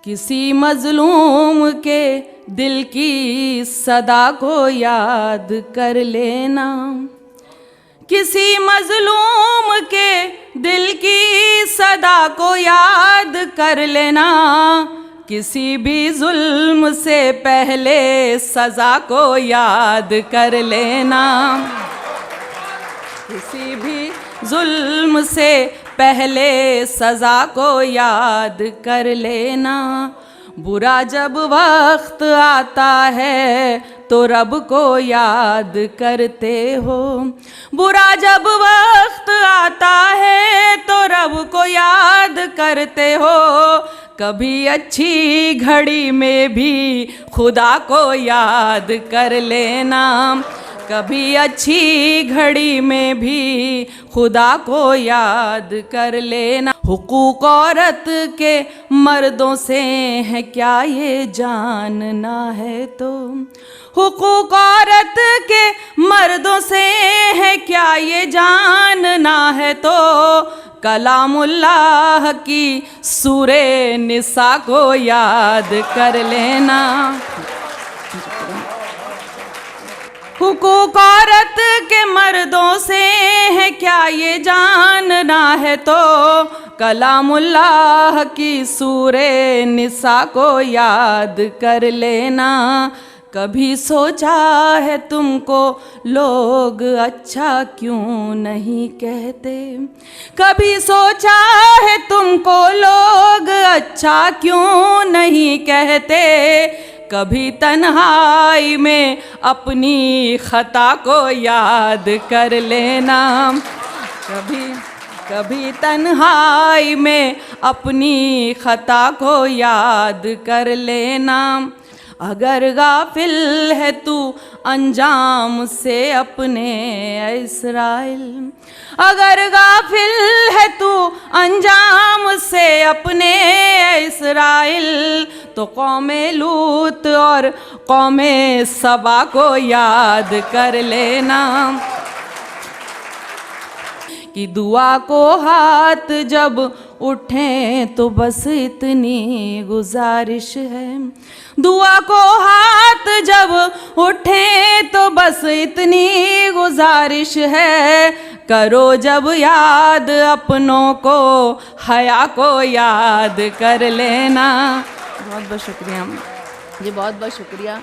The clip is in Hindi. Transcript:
किसी मजलूम के दिल की सदा को याद कर लेना, किसी मजलूम के दिल की सदा को याद कर लेना, किसी भी जुल्म से पहले सज़ा को याद कर लेना, किसी भी जुल्म से पहले सज़ा को याद कर लेना। बुरा जब वक्त आता है तो रब को याद करते हो, बुरा जब वक्त आता है तो रब को याद करते हो, कभी अच्छी घड़ी में भी खुदा को याद कर लेना, कभी अच्छी घड़ी में भी खुदा को याद कर लेना। हुकूक औरत के मर्दों से है क्या ये जानना है तो, हुकूक औरत के मर्दों से है क्या ये जानना है तो, कलामुल्लाह की सूरे निसा को याद कर लेना। हुकूक औरत के मर्दों से है क्या ये जानना है तो, कलामुल्लाह की सूरे निसा को याद कर लेना। कभी सोचा है तुमको लोग अच्छा क्यों नहीं कहते, कभी सोचा है तुमको लोग अच्छा क्यों नहीं कहते, कभी तन्हाई में अपनी खता को याद कर लेना, कभी तन्हाई में अपनी खता को याद कर लेना। अगर गाफिल है तू अंजाम से अपने इस्राइल, अगर गाफिल है तू अंजाम से अपने इस्राइल, तो कौमे लूत और कौमे सबा को याद कर लेना। कि दुआ को हाथ जब उठें तो बस इतनी गुजारिश है, दुआ को हाथ जब उठें तो बस इतनी गुजारिश है, करो जब याद अपनों को हया को याद कर लेना। बहुत बहुत शुक्रिया जी, बहुत बहुत शुक्रिया।